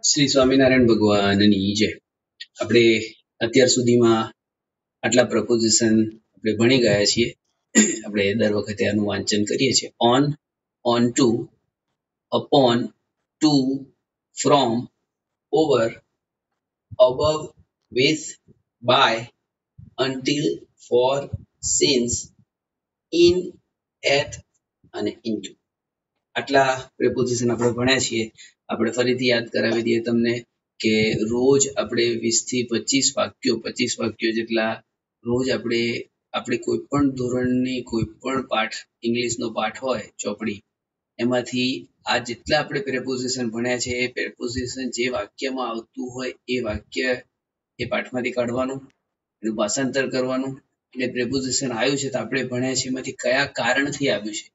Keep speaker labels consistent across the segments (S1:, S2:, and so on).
S1: શ્રી સ્વામિનારાયણ ભગવાનની જય. આપણે અત્યાર સુધીમાં આટલા પ્રપોઝિશન આપણે ભણી ગયા છીએ. આપણે દર વખતે આનું વાંચન કરીએ છીએ. On, on to, upon, to, from, over, above, with, by, until, for, since, in, at અને ઇન્ટુ. આટલા પ્રેપોઝિશન આપણે ભણ્યા છીએ. આપણે ફરીથી યાદ કરાવી દઈએ તમને કે રોજ આપણે 20 થી 25 વાક્યો જેટલા રોજ આપણે કોઈ પણ ધોરણની કોઈ પણ પાઠ ઇંગ્લિશનો પાઠ હોય ચોપડી એમાંથી આ જેટલા આપણે પ્રેપોઝિશન ભણ્યા છે એ પ્રેપોઝિશન જે વાક્યમાં આવતું હોય એ વાક્ય એ પાઠમાંથી કાઢવાનું, એનું ભાષાંતર કરવાનું. એટલે પ્રેપોઝિશન આવ્યું છે તો આપણે ભણ્યા છે એમાંથી કયા કારણથી આવ્યું છે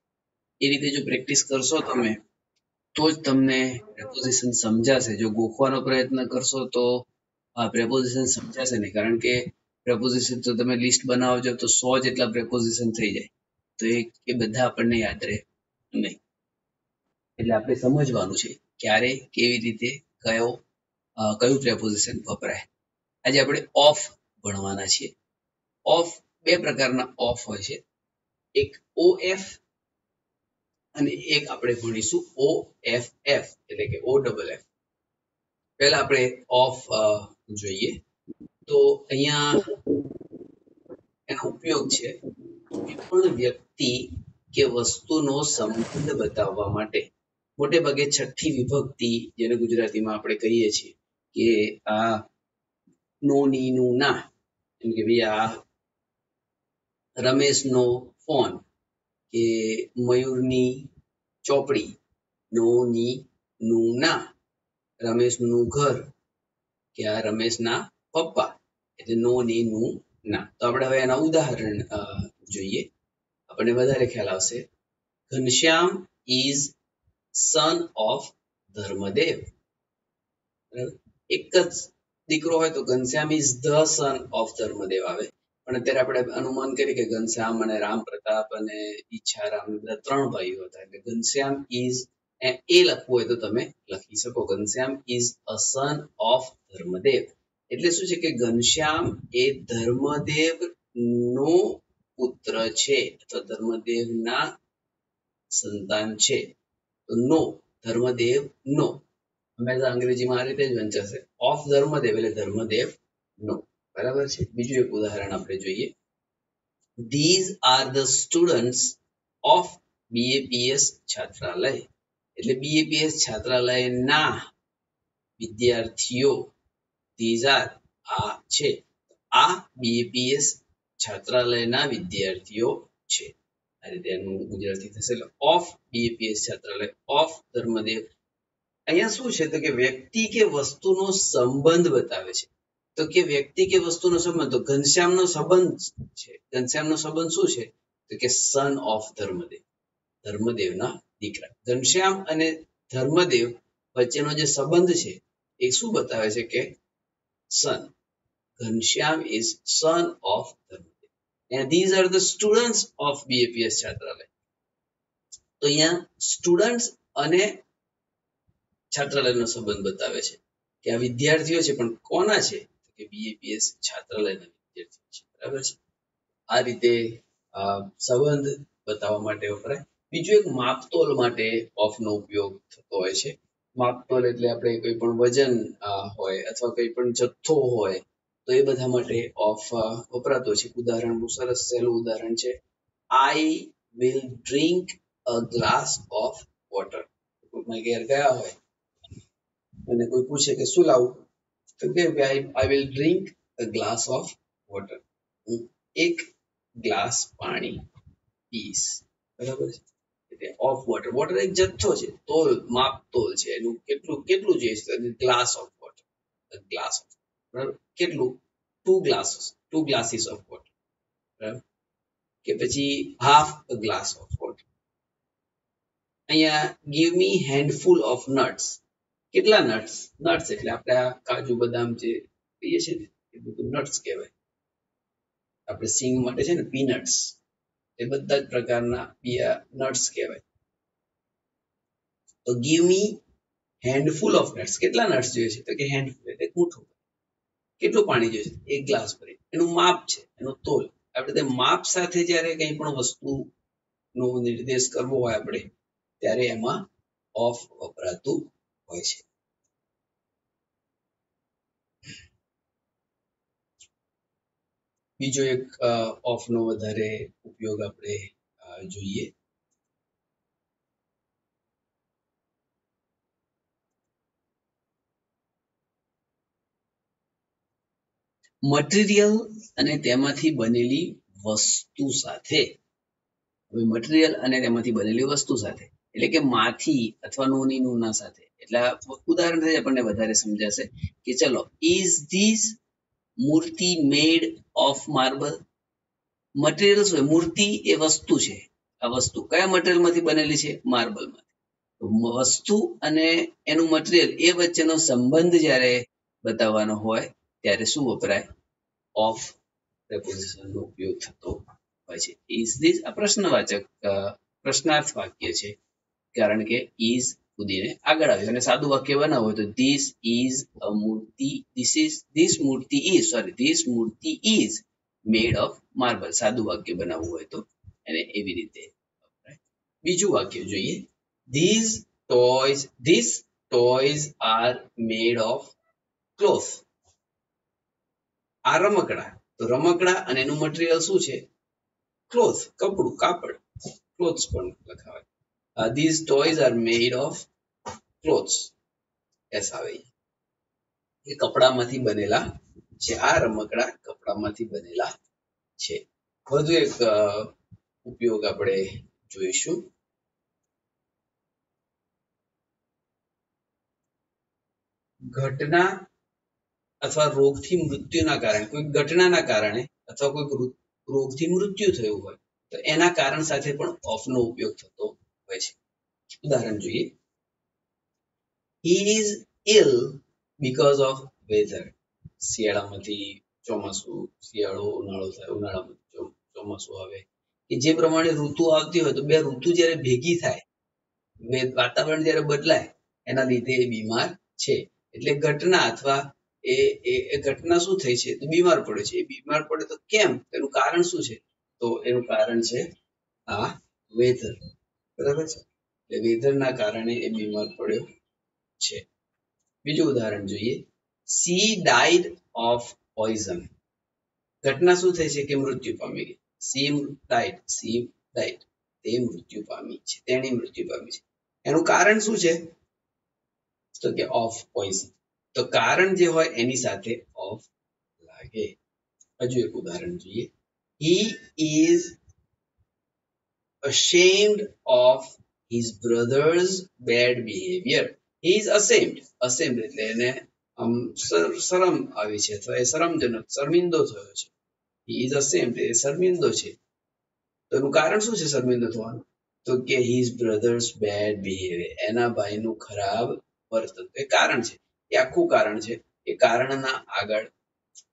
S1: એ રીતે જો પ્રેક્ટિસ કરશો તમે તો જ તમને પ્રેપોઝિશન સમજાશે. જો ગોખવાનો પ્રયત્ન કરશો તો આ પ્રેપોઝિશન સમજાશે નહીં, કારણ કે પ્રેપોઝિશન તો તમે લિસ્ટ બનાવો છો તો 100 જેટલા પ્રેપોઝિશન થઈ જાય, તો એ બધા આપણને યાદ રહે નહીં. એટલે આપણે સમજવાનું છે ક્યારે કેવી રીતે કયું પ્રેપોઝિશન વપરાય. આજે આપણે ઓફ ભણવાના છીએ. ઓફ બે પ્રકારના ઓફ હોય છે, એક ઓએફ અને એક આપણે ભણીશું ઓ એફ એફ, એટલે કે ઓ ડબલ એફ. પહેલા આપણે ઓફ જોઈએ તો અહીંયા એનો ઉપયોગ છે કોઈ પણ વ્યક્તિ કે વસ્તુનો સંબંધ બતાવવા માટે. મોટે ભાગે છઠ્ઠી વિભક્તિ જેને ગુજરાતીમાં આપણે કહીએ છીએ કે આ નો ની નું ના, એમ કે ભાઈ આ રમેશનો ફોન કે મયુરની ચોપડી, નો ની નું ના, રમેશનું ઘર કે આ રમેશના પપ્પા, એટલે નો ની નું ના. તો આપણે હવે એના ઉદાહરણ જોઈએ, આપણને વધારે ખ્યાલ આવશે. Ghanshyam is son of Dharmadev. એક જ દીકરો હોય તો Ghanshyam is the son of Dharmadev આવે. પણ અત્યારે આપણે અનુમાન કરીએ કે ઘનશ્યામ અને રામ પ્રતાપ અને ઈચ્છારામ બધા 3 ભાઈઓ હતા, એટલે ઘનશ્યામ ઇઝ એ લખવું હોય તો તમે લખી શકો. Ghanshyam is a son of Dharmadev. એટલે શું છે કે ઘનશ્યામ એ ધર્મદેવ નો પુત્ર છે અથવા ધર્મદેવના સંતાન છે. તો નો, ધર્મદેવ નો, હંમેશા અંગ્રેજીમાં આ રીતે જ વંચાશે, ઓફ ધર્મદેવ એટલે ધર્મદેવ નો. બરાબર છે. બીજું એક ઉદાહરણ આપણે જોઈએ. These are the students of BAPS છાત્રાલય. એટલે BAPS છાત્રાલયના વિદ્યાર્થીઓ. These are આ છે, આ BAPS છાત્રાલયના વિદ્યાર્થીઓ છે. આ રીતે એનું ગુજરાતી થશે. એટલે ઓફ BAPS છાત્રાલય, ઓફ ધર્મદેવ. અહીંયા શું છે તો કે વ્યક્તિ કે વસ્તુનો સંબંધ બતાવે છે. તો કે વ્યક્તિ કે વસ્તુનો સંબંધ, તો ઘનશ્યામનો સંબંધ છે. ઘનશ્યામનો સંબંધ શું છે તો કે સન ઓફ ધર્મદેવ, ધર્મદેવના દીકરા. ઘનશ્યામ અને ધર્મદેવ વચ્ચેનો જે સંબંધ છે એ શું બતાવે છે કે સન. Ghanshyam is son of Dharmadev. And these are the students of BAPS છાત્રાલય. તો અહીંયા સ્ટુડન્ટ્સ અને છાત્રાલયનો સંબંધ બતાવે છે કે આ વિદ્યાર્થીઓ છે, પણ કોના છે તો કે BAPS છાત્રાલયના વિદ્યાર્થીઓ છે. બરાબર છે. આ રીતે સંબંધ બતાવવા માટે વપરાય. બીજું એક માપતોલ માટે ઓફ નો ઉપયોગ થતો હોય છે. માપતોલ એટલે આપણે કોઈ પણ વજન હોય અથવા કોઈ પણ જથ્થો હોય તો એ બધા માટે ઓફ વપરાતો છે. ઉદાહરણ બહુ સરસ સહેલું ઉદાહરણ છે. I will drink a glass of water. કોઈના ઘેર ગયા હોય અને કોઈ પૂછે કે શું લાવું, તો કે I will drink a glass of water. હું એક ગ્લાસ પાણી પીશ. બરાબર છે. એટલે ઓફ વોટર, વોટર એક જથ્થો છે, તોલ, માપ તોલ છે એનું. કેટલું જોઈએ glass of water, glass of, બરાબર, કેટલું, 2 glasses ઓફ વોટર. બરાબર. કે પછી half a glass of water. અહીંયા ગીવ મી હેન્ડફુલ ઓફ નટ્સ. કેટલા નટ્સ? નટ્સ એટલે આપણે આ કાજુ બદામ જે કહીએ છીએ ને એ બધું નટ્સ કહેવાય. આપણે સિંગ માટે છે ને પીનટ્સ, એ બધા જ પ્રકારના નટ્સ કહેવાય. તો ગીવ મી હેન્ડફુલ ઓફ નટ્સ, કેટલા નટ્સ જોઈએ છે? તો કે હેન્ડફુલ એટલે મુઠ્ઠું. કેટલું પાણી જોઈએ છે? 1 ગ્લાસ ભરી. એનું માપ છે, એનો તોલ. આપણે માપ સાથે જ્યારે કંઈ પણ વસ્તુનો નિર્દેશ કરવો હોય આપણે, ત્યારે એમાં ઓફ વપરાતું હોય છે. બીજો એક ઓફ નો વધારે ઉપયોગ આપણે જોઈએ. મટીરિયલ અને તેમાંથી બનેલી વસ્તુ સાથે. હવે મટીરિયલ અને તેમાંથી બનેલી વસ્તુ સાથે એટલે કે માંથી અથવા નોની નુના સાથે. એટલે ઉદાહરણથી આપણને વધારે સમજાશે કે ચલો, ઇઝ ધીસ મૂર્તિ મેડ ઓફ માર્બલ? મટીરિયલ શું? મૂર્તિ એ વસ્તુ છે. આ વસ્તુ કયા મટીરિયલ માંથી બનેલી છે? માર્બલ માંથી. વસ્તુ અને એનું મટીરિયલ એ વચ્ચેનો સંબંધ જ્યારે બતાવવાનો હોય ત્યારે શું વપરાય? ઓફ પ્રેપોઝિશનનો ઉપયોગ થતો હોય છે. ઇઝ ધીસ આ પ્રશ્નવાચક પ્રશ્નાર્થ વાક્ય છે, કારણ કે ઇઝ ખુદીને આગળ આવ્યું અને સાદું વાક્ય બનાવવું હોય તો ધીસ ઇઝ અ મૂર્તિ, ધીસ મૂર્તિ ઇઝ મેડ ઓફ માર્બલ. સાદું વાક્ય બનાવવું હોય તો એને એવી રીતે વપરાય. બીજું વાક્ય જોઈએ. This toys are made of cloth. આ રમકડા, તો રમકડા અને એનું મટીરિયલ શું છે? ક્લોથ, કપડું, કાપડ. ક્લોથ્સ પણ લખાવાય. This toys are made of clothes. S આવે એ કપડામાંથી બનેલા છે. આ રમકડા કપડામાંથી બનેલા છે. વધુ એક ઉપયોગ આપણે જોઈશું. ઘટના અથવા રોગથી મૃત્યુના કારણે, કોઈ ઘટનાના કારણે અથવા કોઈ રોગથી મૃત્યુ થયું હોય તો એના કારણ સાથે પણ ઓફનો ઉપયોગ થતો હોય છે. ઉદાહરણ જોઈએ. He is ill because of weather. શિયાળામાંથી ચોમાસું, શિયાળો ઉનાળો થાય, ઉનાળામાંથી ચોમાસું આવે, કે જે પ્રમાણે ઋતુ આવતી હોય તો બે ઋતુ જ્યારે ભેગી થાય, વાતાવરણ જ્યારે બદલાય, એના લીધે એ બીમાર છે. એટલે ઘટના અથવા એ ઘટના શું થઈ છે? તો બીમાર પડે છે. એ બીમાર પડે તો કેમ? એનું કારણ શું છે? તો એનું કારણ છે આ વેધર. બરાબર છે? એટલે વેધરના કારણે એ બીમાર પડ્યો છે. બીજું ઉદાહરણ જોઈએ. C died of poison. ઘટના શું થઈ છે? કે મૃત્યુ પામી ગઈ. સી ડાઈડ, તે મૃત્યુ પામી છે, તેણી મૃત્યુ પામી છે. એનું કારણ શું છે? તો કે ઓફ પોઈઝન. તો કારણ જે હોય એની સાથે ઓફ લાગે. હજુ એક ઉદાહરણ જોઈએ. He is ashamed of his brother's bad behavior. He is ashamed એટલે એને શરમ આવી છે અથવા એ શરમજનક, શર્મિંદો થયો છે. He is ashamed એ શર્મિંદો છે. તો એનું કારણ શું છે શર્મિંદો થવાનું? તો કે his brother's bad behavior, એના ભાઈનું ખરાબ વર્તન. એ કારણ છે, એ આખું કારણ છે. એ કારણના આગળ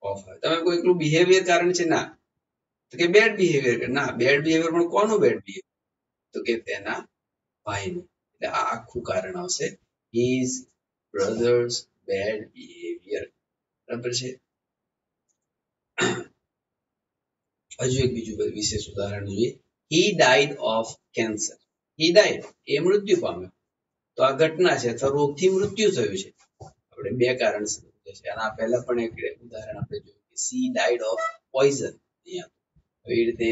S1: ઓફ આવે. તમે કોઈ એકલું બિહેવિયર કારણ છે? ના. તો કે બેડ બિહેવિયર, ના, બેડ બિહેવિયર પણ કોનું બેડ બિહેવિયર? તો કે તેના ભાઈનું. એટલે આ આખું કારણ આવશે. his brother's bad behavior. બરાબર છે? હજુ એક બીજું વિશેષ ઉદાહરણ જોઈએ. he died of cancer. he died એ મૃત્યુ પામ્યો. તો આ ઘટના છે અથવા રોગથી મૃત્યુ થયું છે. આપણે બે કારણ સમજ્યા છે. આના પહેલા પણ એક ઉદાહરણ આપણે જોયું કે she died of poison. એ રીતે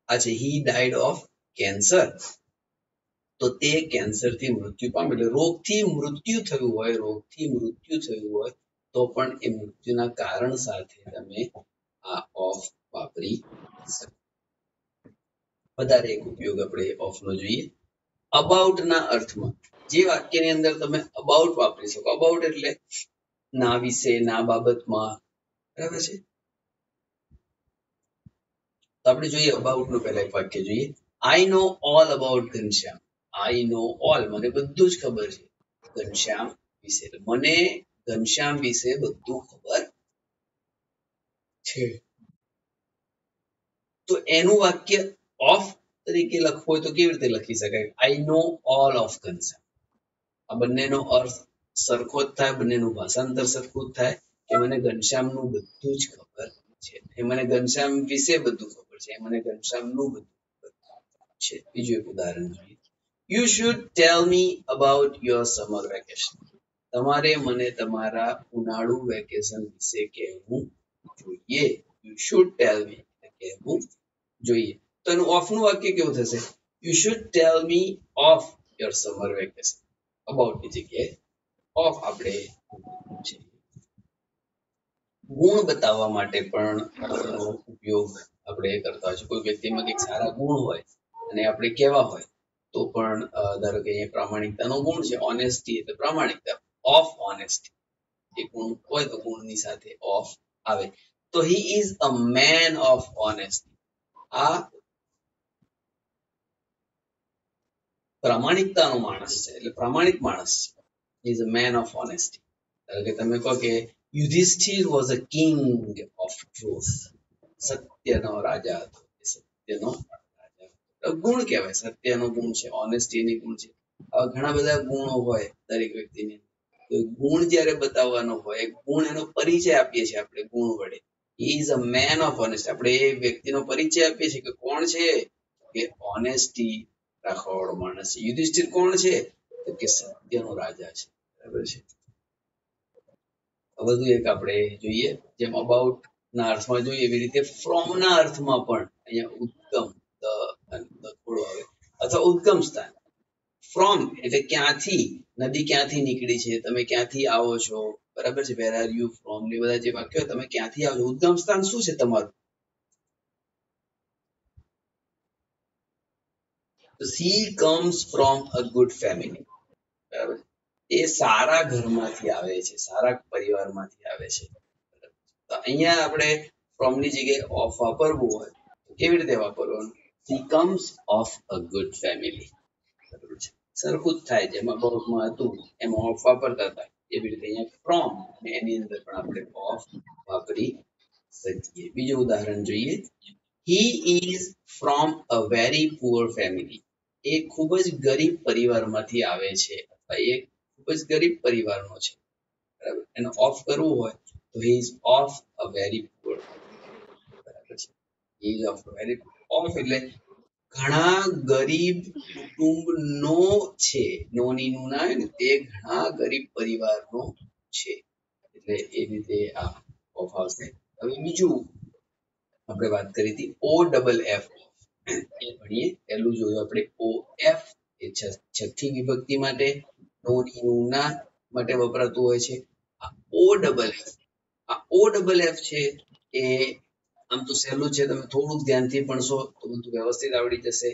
S1: આ છે he died of cancer. તો તે કેન્સરથી મૃત્યુ પામ્યો. એટલે રોગથી મૃત્યુ થયું હોય તો પણ એ મૃત્યુના કારણ સાથે તમે આ ઓફ વાપરી શકો. વધારે એક ઉપયોગ આપણે ઓફનો જોઈએ. અબાઉટ ના અર્થમાં જે વાક્યની અંદર તમે અબાઉટ વાપરી શકો. અબાઉટ એટલે ના વિશે, ના બાબતમાં. બરાબર છે? તો આપણે જોઈએ અબાઉટ નું પહેલા એક વાક્ય જોઈએ. I know all about Ghanshyam. I know all, મને બધું જ ખબર છે ઘનશ્યામ વિશે. મને ઘનશ્યામ વિશે બધું ખબર છે. તો એનું વાક્ય ઓફ તરીકે લખવું હોય તો કેવી રીતે લખી શકાય? આઈ નો ઓલ ઓફ ઘનશ્યામ. આ બંનેનો અર્થ સરખો જ થાય, બંનેનું ભાષાંતર સરખું જ થાય કે મને ઘનશ્યામનું બધું જ ખબર છે, એ મને ઘનશ્યામ વિશે બધું ખબર છે, એ મને ઘનશ્યામનું બધું ખબર છે. બીજું એક ઉદાહરણ જોઈએ. You should tell me about your summer vacation. તમારે મને તમારા ઉનાળુ વેકેશન વિશે કહેવું જોઈએ. You should tell me કહેવું જોઈએ. તો એનું ઓફ નું વાક્ય કેવું થશે? You should tell me of your summer vacation. About ની જગ્યાએ of આપણે છે. ગુણ બતાવવા માટે પણ ઉપયોગ આપણે કરતા હોય છે. કોઈ વ્યક્તિમાં કંઈક સારા ગુણ હોય અને આપણે કેવા હોય તો પણ ધારો કે અહીંયા પ્રામાણિકતાનો ગુણ છે, ઓનેસ્ટી એટલે પ્રામાણિકતા, ઓફ ઓનેસ્ટી એ ગુણ હોય તો ગુણની સાથે ઓફ આવે. તો he is a man of honesty. આ પ્રામાણિકતાનો માણસ છે, એટલે પ્રામાણિક માણસ છે. He is a man of honesty. ધારો કે તમે કહો કે Yudhishthira was a king of truth. સત્યનો રાજા હતો, સત્યનો રાજા ગુણ કહેવાય, સત્યનો ગુણ છે, ઓનેસ્ટીની ગુણ છે. ઘણા બધા ગુણો હોય દરેક વ્યક્તિને. તો ગુણ જ્યારે બતાવવાનો હોય, ગુણ એનો પરિચય આપીએ છીએ આપણે ગુણ વડે. હી is a man of honesty. આપણે એ વ્યક્તિનો પરિચય આપીએ છીએ કે કોણ છે, કે ઓનેસ્ટી રાખવા વાળો માણસ છે. યુધિષ્ઠિર કોણ છે? તો કે સત્યનો રાજા છે. બરાબર છે. વધુ એક આપણે જોઈએ, જેમ અબાઉટ ના અર્થમાં જોઈએ એવી રીતે ફ્રોમ ના અર્થમાં પણ અહીંયા ઉદ્ગમ થોડો આવે અથવા ઉદ્ગમ સ્થાન. ફ્રોમ એટલે ક્યાંથી, નદી ક્યાંથી નીકળી છે, તમે ક્યાંથી આવો છો, બરાબર છે. વેર આર યુ ફ્રોમ ને બધા જે વાક્યો તમે ક્યાંથી આવો છો, ઉદ્ગમ સ્થાન શું છે તમારું? She comes from a good family. બરાબર, એ સારા ઘરમાંથી આવે છે, સારા પરિવારમાંથી આવે છે. તો અહીંયા આપણે ફ્રોમ ની જગ્યાએ ઓફ વાપરવું હોય તો કેવી રીતે વાપરવાનું? She comes of a good family. બરાબર છે. સરખું જ થાય, જેમાં અબાઉટમાં હતું એમાં ઓફ વાપરતા હતા એવી રીતે અહીંયા ફ્રોમ અને એની અંદર પણ આપણે ઓફ વાપરી શકીએ. બીજું ઉદાહરણ જોઈએ. He is from a very poor family. એ ખૂબ જ ગરીબ પરિવારમાંથી આવે છે, અથવા એ ખૂબ જ ગરીબ પરિવારનો છે. બરાબર, એને ઓફ કરવું હોય તો he is of a very poor. બરાબર છે. he is of a very off એટલે ઘણા ગરીબ કુટુંબનો છે, નોની નું ના હોય ને, તે ઘણા ગરીબ પરિવારનો છે, એટલે એ રીતે આ ઓફ આવશે. હવે બીજું આપણે વાત કરી હતી ઓ ડબલ એફ, એ ભણીએ. પહેલું જોયું આપણે ઓ એફ, એ છઠ્ઠી વિભક્તિ માટે, નોની નું ના માટે વપરાતું હોય છે. આ ઓ ડબલ એફ, આ ઓ ડબલ એફ છે એ આમ તો સહેલું છે, તમે થોડુંક ધ્યાનથી ભણશો તો બધું વ્યવસ્થિત આવડી જશે.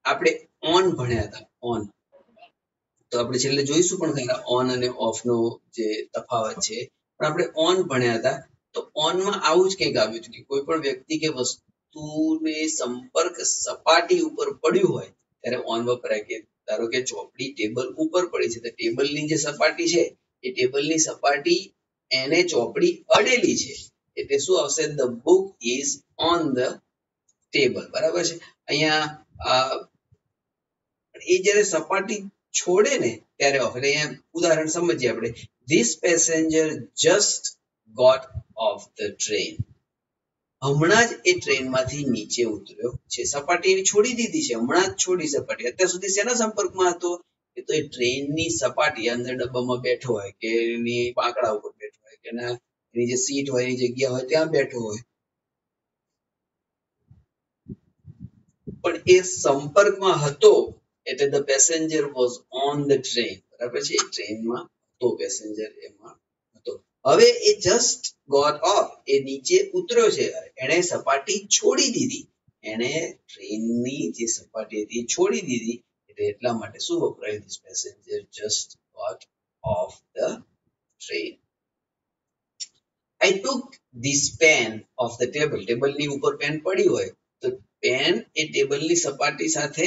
S1: આપણે ઓન ભણ્યા હતા, ઓન તો આપણે છેલ્લે જોઈશું પણ ખરા ઓન અને ઓફ નો જે તફાવત છે. પણ આપણે ઓન ભણ્યા હતા તો ઓનમાં આવું જ કંઈક આવ્યું હતું કે કોઈ પણ વ્યક્તિ કે વસ્તુને સંપર્ક સપાટી ઉપર પડ્યું હોય ત્યારે ઓન વપરાય. કે ધારો કે ચોપડી ટેબલ ઉપર પડી છે, તો ટેબલની જે સપાટી છે એ ટેબલની સપાટી એને ચોપડી અડેલી છે, એટલે શું આવશે? The book is on the table. બરાબર છે. અહીંયા એ જ્યારે સપાટી છોડે ને ત્યારે ઓફ. એટલે અહીંયા ઉદાહરણ સમજીએ આપણે. This passenger just got off the train. હમણાં જ એ ટ્રેનમાંથી નીચે ઉતર્યો છે. સપાટી એની છોડી દીધી છે, હમણાં જ છોડી સપાટી. અત્યાર સુધી શેના સંપર્કમાં હતો? એ તો એ ટ્રેનની સપાટી અંદર ડબ્બામાં બેઠો હોય, કે એની પાંકડા ઉપર બેઠો હોય, કે એની જે સીટ હોય એની જગ્યા હોય ત્યાં બેઠો હોય, પણ એ સંપર્કમાં હતો એટલે the passenger was on the train. બરાબર છે. એ ટ્રેનમાં હતો, પેસેન્જર એમાં હતો. હવે એ જસ્ટ ગોટ ઓફ, એ નીચે ઉતર્યો છે, એણે સપાટી છોડી દીધી, એણે ટ્રેનની જે સપાટી હતી છોડી દીધી, એટલે એટલા માટે શું વપરાય? This passenger just got off the train. I took this pen off the table. ટેબલની ઉપર પેન પડી હોય તો પેન એ ટેબલની સપાટી સાથે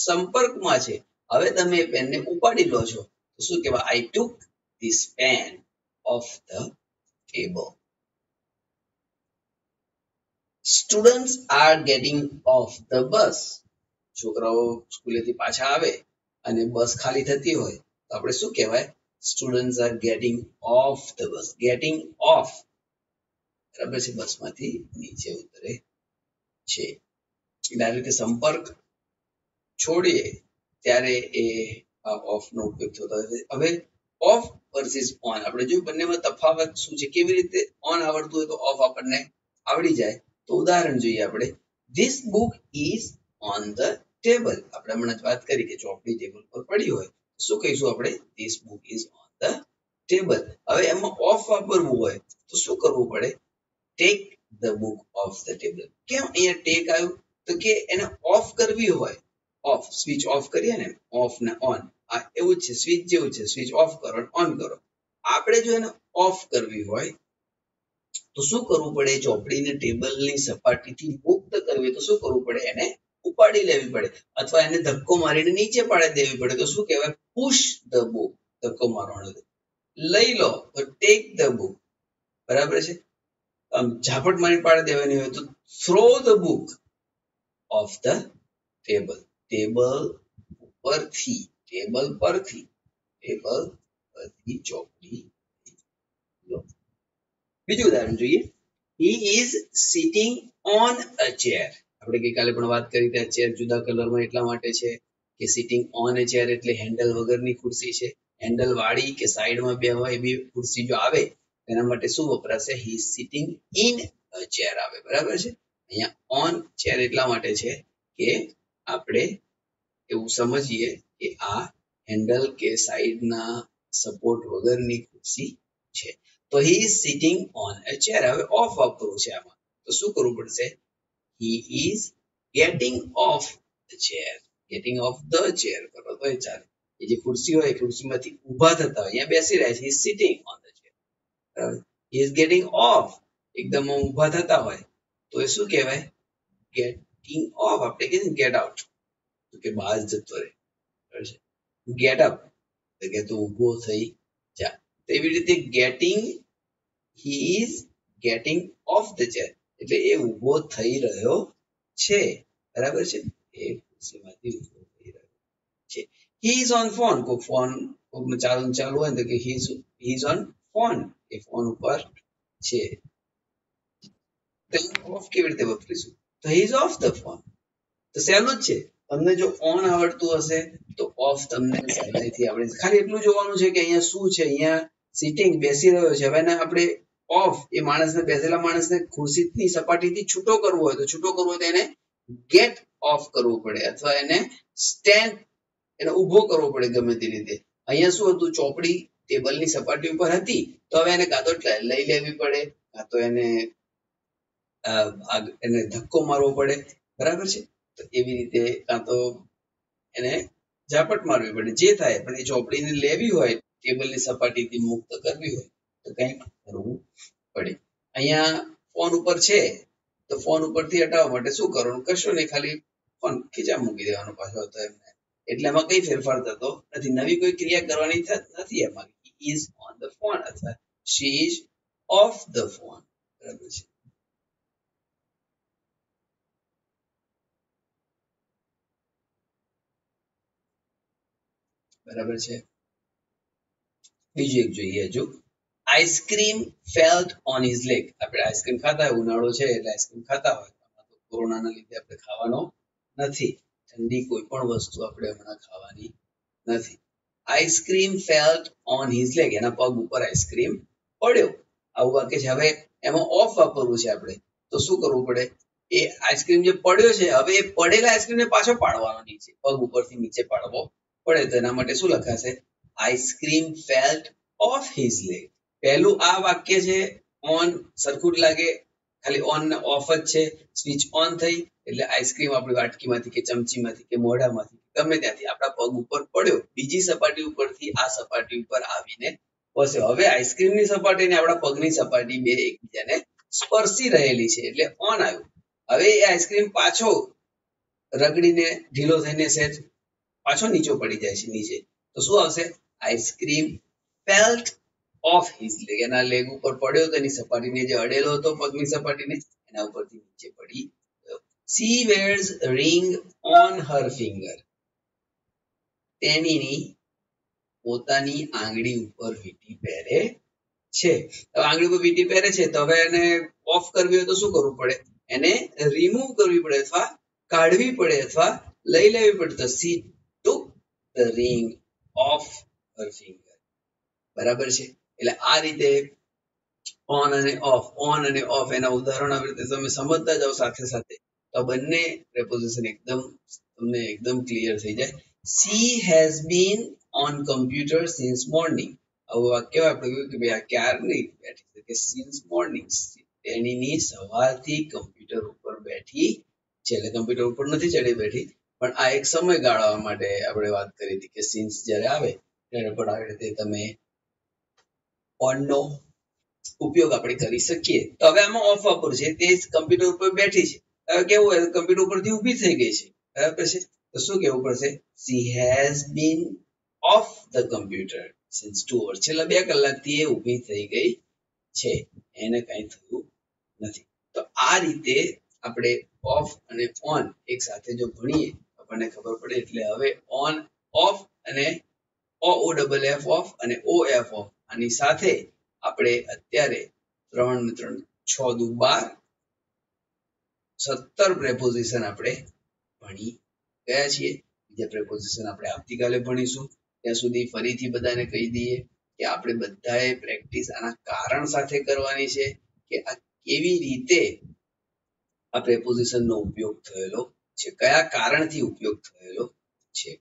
S1: સંપર્કમાં છે. હવે તમે પેનને ઉપાડી લો છો તો શું કહેવાય? I took this pen off the table. Students are getting off the bus. છોકરાઓ સ્કૂલેથી પાછા આવે અને બસ ખાલી થતી હોય આપણે શું કહેવાય? Students are getting off the bus. Getting off, બરાબર છે, બસમાંથી નીચે ઉતરે છે. એટલે આ રીતે સંપર્ક છોડીએ ત્યારે એ ઓફ નો ઉપયોગ થતો હોય છે. હવે ઓફ વર્સિસ ઓન આપણે જોયું, બંનેમાં તફાવત શું છે, કેવી રીતે ઓન આવડતું હોય તો ઓફ આપણને આવડી જાય. તો ઉદાહરણ જોઈએ આપણે. This book is on the table. આપણે હમણાં જ વાત કરી કે ચોપડી ટેબલ પર પડી હોય, શું કહીશું આપણે? This book is on the table. હવે એમાં ઓફ વાપરવું હોય તો શું કરવું પડે? Take the book of the table. કેમ અહીંયા ટેક આવ્યું? તો કે એને ઓફ કરવી હોય, ઓફ સ્વિચ ઓફ કરીએ ને, ઓફ ને ઓન, આ એવું જ છે, સ્વિચ જેવું છે. સ્વિચ ઓફ કરો ઓન કરો. આપણે જો એને ઓફ કરવી હોય તો શું કરવું પડે? ચોપડીને ટેબલની સપાટીથી મુક્ત કરવી તો શું કરવું પડે? એને ઉપાડી લેવી પડે, અથવા એને ધક્કો મારીને નીચે પાડી દેવી પડે. તો શું કહેવાય? Push the book. ધક્કો મારવાનો. લઈ લો તો ટેક ધ બુક, બરાબર છે. ઝાપટ મારી પાડી દેવાની હોય તો throw the book of the table. Table પરથી, ટેબલ પરથી, ટેબલ પરથી ચોપડી. બીજું ઉદાહરણ જોઈએ. He is sitting on a chair. આપણે ગઈકાલે પણ વાત કરી કે ચેર જુદા કલરમાં એટલા માટે છે કે સિટિંગ ઓન a chair એટલે હેન્ડલ વગરની ખુરશી છે. હેન્ડલ વાળી કે સાઈડમાં બેહવા એવી ખુરશી જો આવે એના માટે શું વપરાશે? He is sitting in a chair આવે, બરાબર છે. અહીંયા ઓન ચેર એટલા માટે છે કે આપણે એવું સમજીએ કે આ હેન્ડલ કે સાઈડના સપોર્ટ વગરની ખુરશી છે. તો he is sitting on a chair. હવે ઓફ વાપરવું છે આમાં તો શું કરવું પડશે? he is getting off the chair. getting off the chair કરો તો એ ચાલે. એ જે ખુરશી હોય એ ખુરશીમાંથી ઊભા થતા હોય, અહીંયા બેસી રહ્યા છે, he is sitting on the chair. બરાબર. he is getting off, એકદમ ઊભા થતા હોય તો એ શું કહેવાય? getting off. આપણે કહીએ get out તો કે બહાર જતો રહે, બરાબર છે. get up તો કે તું ઊભો થઈ જા. તો એવી રીતે getting, he is getting off the chair એટલે એ ઊભો થઈ રહ્યો છે, બરાબર છે. એ ખુરશીમાંથી ઊભો થઈ રહ્યો છે. he is on phone. કોઈ ફોન કોઈનો ચાલુ હોય ને તો કે he is on phone. A phone ઉપર છે. તો ઓફ કેવી રીતે વાપરીશું? તો he is off the phone. તો સહેલું જ છે. તમને જો ઓન આવડતું હશે તો ઓફ તમને સહેલાઈથી આવડે છે. ખાલી એટલું જોવાનું છે કે અહીંયા શું છે? અહીંયા સિટિંગ બેસી રહ્યો છે. હવે એને આપણે ઓફ, એ માણસને, બેસેલા માણસને ખુરશીની સપાટીથી છૂટો કરવો હોય તો એને ગેટ ઓફ કરવું પડે, અથવા એને સ્ટેન્ડ, એને ઊભો કરવો પડે ગમે તે રીતે. અહીંયા શું હતું? ચોપડી ટેબલની સપાટી ઉપર હતી તો હવે એને કાં તો લઈ લેવી પડે, કાં તો એને ધક્કો મારવો પડે, બરાબર છે. તો એવી રીતે કાં તો એને ઝાપટ મારવી પડે, જે થાય. પણ એ ચોપડીને લેવી હોય, ટેબલની સપાટીથી મુક્ત કરવી હોય તો કંઈક કરવું પડે. અહીંયા ફોન ઉપર છે તો ફોન ઉપરથી હટાવવા માટે શું કરવાનું? કશું નહીં, ખાલી ફોન ખીચા મૂકી દેવાનો પાછો હતો એમને. એટલે એમાં કઈ ફેરફાર થતો નથી, નવી કોઈ ક્રિયા કરવાની નથી એમાં. he is on the phone અથવા she is off the phone, બરાબર છે. બરાબર છે. બીજું એક જોઈએ. હજુ ice cream felt on his leg. આપણે આઈસ્ક્રીમ ખાતા હોય, ઉનાળો છે એટલે આઈસ્ક્રીમ ખાતા હોય. કોરોનાના લીધે આપણે ખાવાનો નથી, ઠંડી કોઈ પણ વસ્તુ આપણે હમણાં ખાવાની નથી. Ice cream felt on his leg. એના પગ ઉપર આઈસ્ક્રીમ પડ્યો, આવું વાક્ય છે. હવે એમાં ઓફ વાપરવું છે આપણે તો શું કરવું પડે? એ આઈસ્ક્રીમ જે પડ્યો છે, હવે એ પડેલા આઈસ્ક્રીમને પાછો પાડવાનો નીચે, પગ ઉપરથી નીચે પાડવો પડે. તો એના માટે શું લખાશે? Ice cream felt off his leg. પહેલું આ વાક્ય છે, ઓન સરખું જ લાગે, ખાલી ઓન ને ઓફ જ છે. સ્વિચ ઓન થઈ એટલે આઈસ્ક્રીમ આપણી વાટકીમાંથી કે ચમચીમાંથી કે મોઢામાંથી ગમે ત્યાંથી આપણા પગ ઉપર પડ્યો, બીજી સપાટી ઉપરથી આ સપાટી ઉપર આવીને પહોંચ્યો. હવે આઈસ્ક્રીમની સપાટી ને આપણા પગની સપાટી બે એકબીજાને સ્પર્શી રહેલી છે એટલે ઓન આવ્યું. હવે એ આઈસ્ક્રીમ પાછો રગડીને ઢીલો થઈને સહેજ પાછો નીચો પડી જાય છે નીચે. તો શું આવશે? Ice cream felt off his leg. એના લેગ ઉપર પડ્યો તો એની સપાટીને જે અડેલો હતો પગની સપાટીને, એના ઉપરથી નીચે પડી ગયો. She wears ring on her finger. તેણીની પોતાની આંગળી ઉપર વીંટી પહેરે છે. હવે આંગળી ઉપર વીંટી પહેરે છે તો હવે એને ઓફ કરવી હોય તો શું કરવું પડે? એને રિમૂવ કરવી પડે અથવા કાઢવી પડે અથવા લઈ લેવી પડે. તો she took the ring off her finger. બરાબર છે. એટલે આ રીતે ઓન અને ઓફ એના ઉદાહરણ આવી રીતે તમે સમજતા જાઓ સાથે સાથે તો બંને પ્રેપોઝિશન તમને એકદમ ક્લિયર થઈ જાય. she has been on computer since morning. આવું વાક્ય આપણે કહ્યું કે ભાઈ આ ક્યારની બેઠી છે કે since morning. તેણીની સવારથી કમ્પ્યુટર ઉપર બેઠી છે. એટલે કમ્પ્યુટર ઉપર નથી ચડી બેઠી પણ આ એક સમયગાળા માટે આપણે વાત કરી હતી કે since જ્યારે આવે ત્યારે પણ આવી રીતે તમે on નો ઉપયોગ આપણે કરી શકીએ. તો હવે આમાં ઓફ વાપરવું છે. તે કમ્પ્યુટર ઉપર બેઠી છે. હવે કેવું હોય કમ્પ્યુટર ઉપરથી ઊભી થઈ ગઈ છે. બરાબર છે. તો શું કહેવું પડશે? she has been off the computer since 2 hours. છેલ્લા 2 કલાકથી એ ઊભી થઈ ગઈ છે. એને કંઈ થયું નથી. તો આ રીતે આપણે ઓફ અને ઓન એક સાથે જો ભણીએ આપણને ખબર પડે. એટલે હવે ઓન ઓફ અને OOFF ઓફ અને OF ઓફ આની સાથે આપણે અત્યારે 3 ને 3 6 દુ 12 17 પ્રેપોઝિશન આપણે ભણી ગયા છીએ. બીજા પ્રેપોઝિશન આપણે આવતીકાલે ભણીશું. ત્યાં સુધી ફરીથી બધાને કહી દઈએ કે આપણે બધાએ પ્રેક્ટિસ આના કારણ સાથે કરવાની છે કે આ કેવી રીતે આ પ્રેપોઝિશનનો ઉપયોગ થયેલો છે, કયા કારણથી ઉપયોગ થયેલો છે.